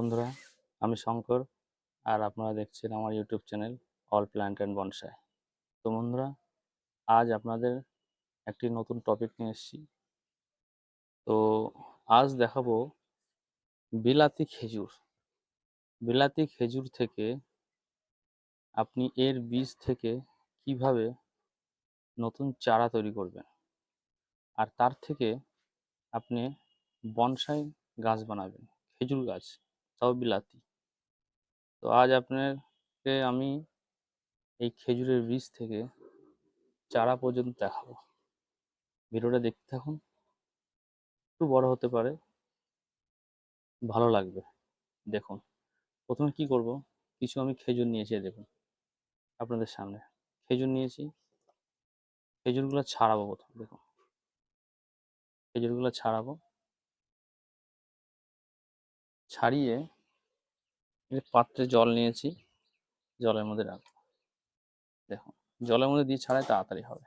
বন্ধুরা, আমি শঙ্কর আর আপনারা দেখছেন আমার YouTube channel all plant and bonsai. তো বন্ধুরা, আজ আপনাদের একটি নতুন টপিক নিয়ে এসেছি। তো আজ দেখাবো বিলাতি খেজুর। বিলাতি খেজুর থেকে আপনি এর বীজ থেকে কিভাবে নতুন চারা তৈরি করবেন আর তার থেকে আপনি বনসাই গাছ বানাবেন, খেজুর গাছ, তাও বিলাতি। তো আজ আপনাকে আমি এই খেজুরের বীজ থেকে চারা পর্যন্ত দেখাবো। ভিডিওটা দেখতে থাকুন, একটু বড় হতে পারে, ভালো লাগবে। দেখুন, প্রথমে কি করব, কিছু আমি খেজুর নিয়েছি, দেখুন আপনাদের সামনে খেজুর নিয়েছি। খেজুরগুলো ছাড়াবো প্রথম, দেখুন খেজুরগুলো ছাড়াবো। ছাড়িয়ে পাত্রে জল নিয়েছি, জলের মধ্যে রাখবো। দেখুন, জলের মধ্যে দিয়ে ছাড়াই তাড়াতাড়ি হবে।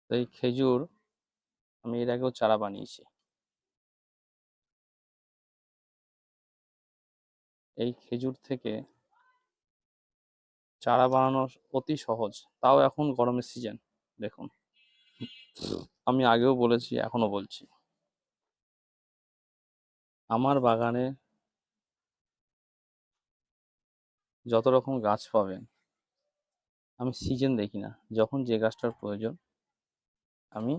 তো এই খেজুর আমি এর আগেও চারা বানিয়েছি। এই খেজুর থেকে চারা বানানো অতি সহজ, তাও এখন গরমের সিজন। দেখুন, আমি আগেও বলেছি, এখনো বলছি, আমার বাগানে যত রকম গাছ পাবেন আমি সিজন দেখি না, যখন যে গাছটার প্রয়োজন আমি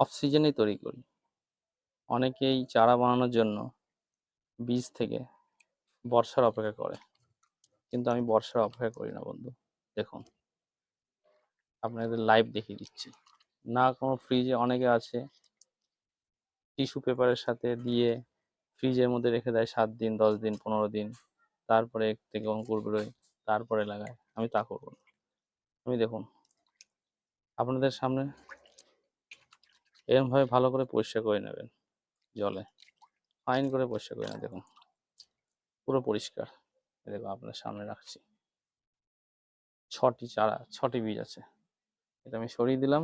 অফ সিজনেই তৈরি করি। অনেকেই চারা বানানোর জন্য বীজ থেকে বর্ষার অপেক্ষা করে, কিন্তু আমি বর্ষার অপেক্ষা করি না বন্ধু। দেখুন, আপনাদের লাইভ দেখিয়ে দিচ্ছি। না কোনো ফ্রিজে, অনেকে আছে টিস্যু পেপারের সাথে দিয়ে ফ্রিজের মধ্যে রেখে দেয় 7 দিন, 10 দিন, 15 দিন, তারপরে থেকে অঙ্কুর বেরোয়, তারপরে লাগায়। আমি তা করবো না। আমি দেখুন আপনাদের সামনে এরকমভাবে ভালো করে পরিষ্কার করে নেবেন, জলে ফাইন করে পরিষ্কার করে নেবেন। দেখুন পুরো পরিষ্কার। দেখুন আপনার সামনে রাখছি, 6টি চারা, 6টি বীজ আছে। এটা আমি সরিয়ে দিলাম।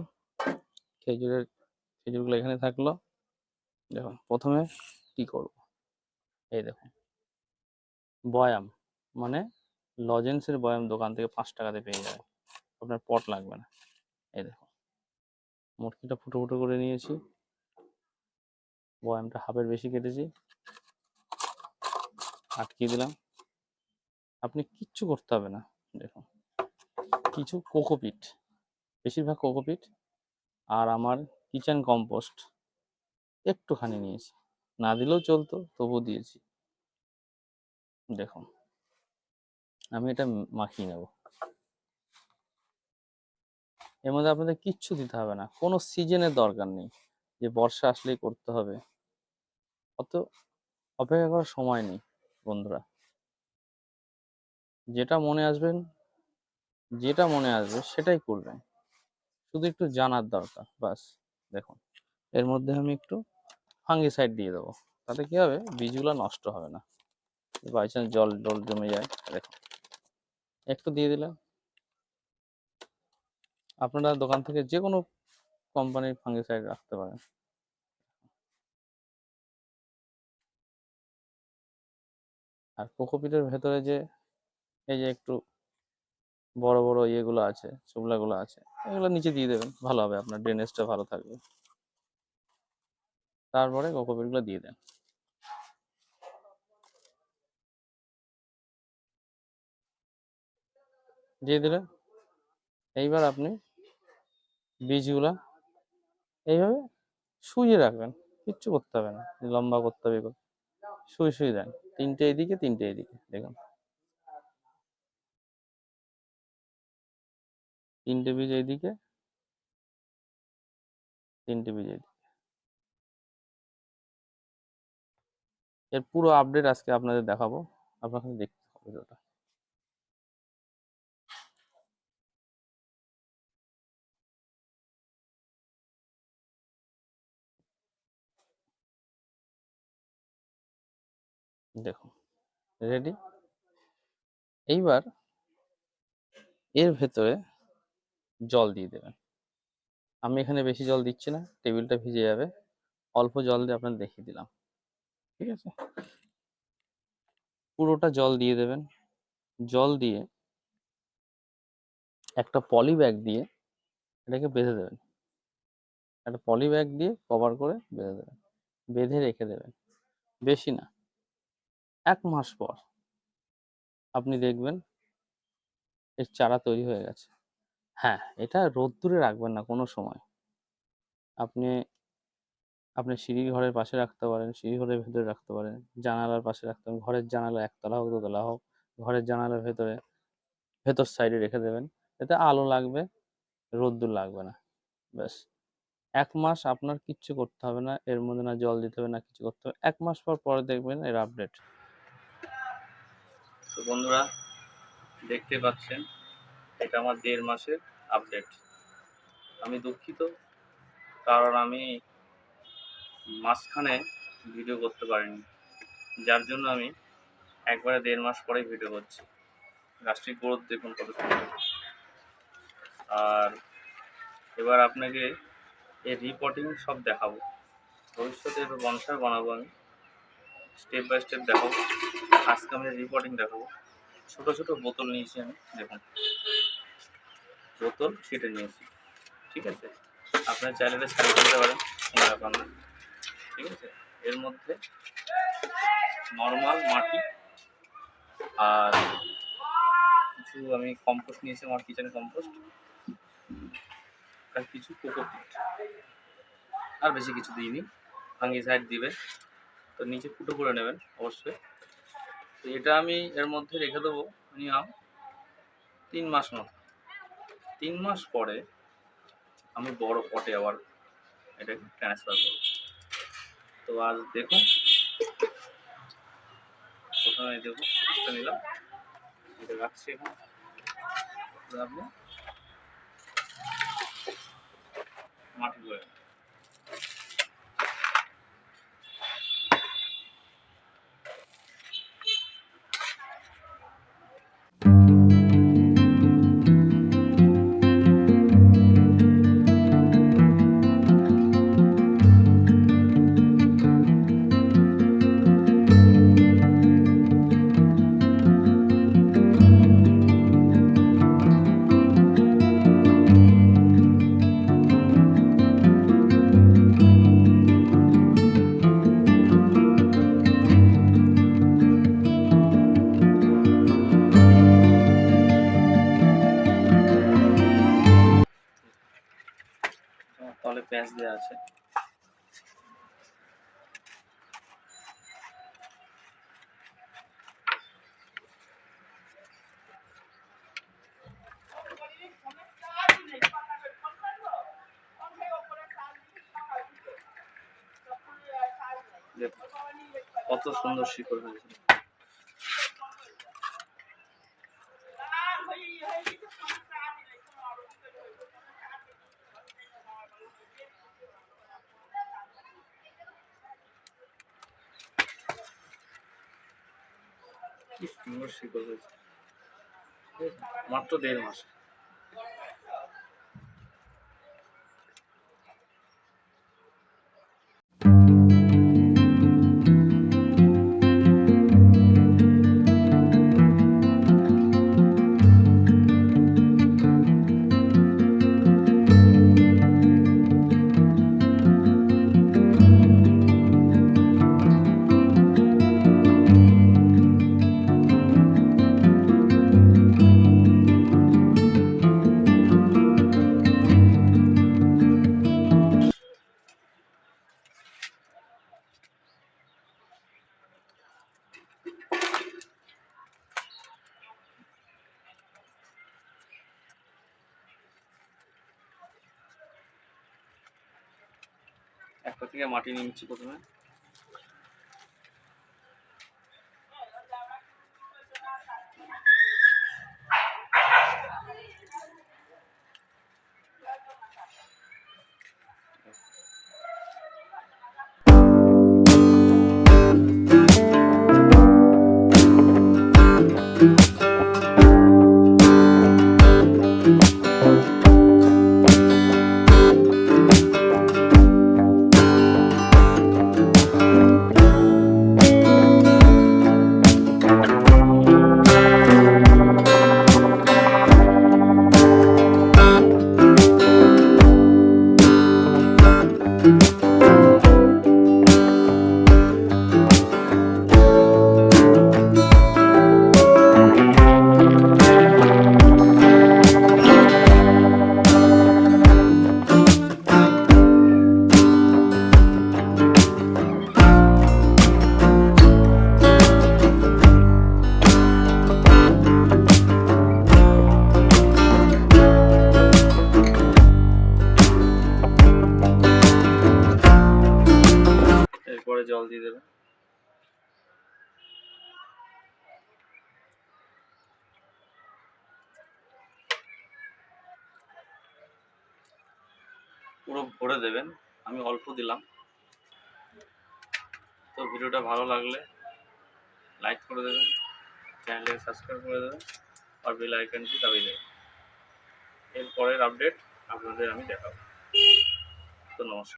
খেজুরগুলো এখানে থাকলো। দেখুন প্রথমে কি করব, এই দেখুন বয়াম, মানে লজেন্সের বয়াম দোকান থেকে 5 টাকাতে পেয়ে যাবে, আপনার পট লাগবে না। এই দেখুন মুটকিটা ফুটো ফুটো করে নিয়েছি, বয়ামটা হাফের বেশি কেটেছি, আটকিয়ে দিলাম। আপনি কিচ্ছু করতে হবে না। দেখুন কিছু কোকোপিট, বেশিরভাগ কোকোপিট, আর আমার কিচেন কম্পোস্ট একটুখানি নিয়েছি, না দিলেও চলতো, তবু দিয়েছি। দেখুন আমি এটা মাখিয়ে নেব। এর মধ্যে আপনাদের কিচ্ছু দিতে হবে না, কোনো সিজনের দরকার নেই যে বর্ষা আসলেই করতে হবে, অত অপেক্ষা করার সময় নেই বন্ধুরা। যেটা মনে আসবেন, যেটা মনে আসবে সেটাই করবেন, শুধু একটু জানার দরকার বাস। দেখুন এর মধ্যে আমি একটু ফাঙ্গিসাইড দিয়ে দেবো, তাতে কি হবে, বীজগুলো নষ্ট হবে না, বাই চান্স জল টল জমে যায়। দেখুন একটু দিয়ে দিলাম। আপনারা দোকান থেকে যে কোনো কোম্পানির ফাঙ্গিসাইড রাখতে পারেন। আর কোকোপিটের ভেতরে যে এই যে একটু বড় বড় ইয়েগুলো আছে, চুবলাগুলো আছে, এগুলো নিচে দিয়ে দেবেন, ভালো হবে, আপনার ড্রেনেজটা ভালো থাকবে। তারপরে কোকোপিটগুলো দিয়ে দেন। দিয়ে দিলেন। এইবার আপনি বীজগুলা এইভাবে শুয়ে রাখবেন, কিচ্ছু করতে হবে না, লম্বা করতে হবে, শুয়ে শুয়ে দেন, 3টে এদিকে 3টে এদিকে। দেখুন 3টে বীজ এইদিকে, 3টে বীজ এইদিকে। এর পুরো আপডেট আজকে আপনাদের দেখাবো, আপনাকে দেখতে হবে ভিডিওটা। দেখুন রেডি। এইবার এর ভেতরে জল দিয়ে দেবেন। আমি এখানে বেশি জল দিচ্ছি না, টেবিলটা ভিজে যাবে। অল্প জল দিয়ে আপনাদের দেখিয়ে দিলাম, ঠিক আছে? পুরোটা জল দিয়ে দেবেন। জল দিয়ে একটা পলি ব্যাগ দিয়ে এটাকে বেঁধে দেবেন। একটা পলি ব্যাগ দিয়ে কভার করে বেঁধে দেবেন, বেঁধে রেখে দেবেন। বেশি না, 1 মাস পর আপনি দেখবেন এর চারা তৈরি হয়ে গেছে। হ্যাঁ, এটা রোদ্দুরে রাখবেন না কোনো সময়। আপনি আপনি সিঁড়ির ঘরের পাশে রাখতে পারেন, সিঁড়ি ঘরের ভেতরে রাখতে পারেন, জানালার পাশে রাখতে পারেন। ঘরের জানালা একতলা হোক দোতলা হোক, ঘরের জানালার ভেতরে ভেতর সাইডে রেখে দেবেন। এতে আলো লাগবে, রোদ্দুর লাগবে না। ব্যাস, 1 মাস আপনার কিচ্ছু করতে হবে না, এর মধ্যে না জল দিতে হবে না কিছু করতে হবে। 1 মাস পর পরে দেখবেন এর আপডেট। তো বন্ধুরা, দেখতে পাচ্ছেন এটা আমার 1.5 মাসের আপডেট। আমি দুঃখিত, কারণ আমি মাঝখানে ভিডিও করতে পারিনি, যার জন্য আমি একবারে 1.5 মাস পরে ভিডিও করছি। গাছটির গ্রোথ দেখুন কত সুন্দর। আর এবার আপনাকে এই রিপোর্টিং সব দেখাবো। ভবিষ্যতে এবার বনসাই বানাবো আমি, স্টেপ বাই স্টেপ দেখাবো। আজকে আমি রিপোর্টিং দেখাবো। ছোট ছোট বোতল নিয়েছি আমি, দেখুন বোতল কেটে নিয়েছি, ঠিক আছে? আপনার চাইলে স্টাইল করতে পারেন, কোনো ব্যাপার না, ঠিক আছে? এর মধ্যে নর্মাল মাটি আর কিছু আমি কম্পোস্ট নিয়েছি, আমার কিচেনে কম্পোস্ট, আর কিছু কোকোপিট, আর বেশি কিছু দিইনি। ফাঙ্গিসাইড দিবে, তো নিচে ফুটো করে নেবেন অবশ্যই। তো এটা আমি এর মধ্যে রেখে দেবো মিনিমাম 3 মাস মতো। 3 মাস পরে আমি বড় পটে আবার এটাকে ট্রান্সফার করব। তো আজ দেখুন, প্রথমে দেখুন এটা নিলাম, এটা রাখছি এখন। আপনি মাটি করে তলে প্যাঁচ দেওয়া আছে। দেখুন কত সুন্দর শিকড় হয়েছে। কি সুন্দর শিকড় হয়েছে, মাত্র 1.5 মাস। একটা থেকে মাটি নিয়ে নিচ্ছি প্রথমে। পুরো ভরে দেবেন, আমি অল্প দিলাম। তো ভিডিওটা ভালো লাগলে লাইক করে দেবেন, চ্যানেলটাকে সাবস্ক্রাইব করে দেবেন আর বেল আইকনটি দাবিয়ে দেবেন। এর পরের আপডেট আপনাদের আমি দেখাবো। তো নমস্কার।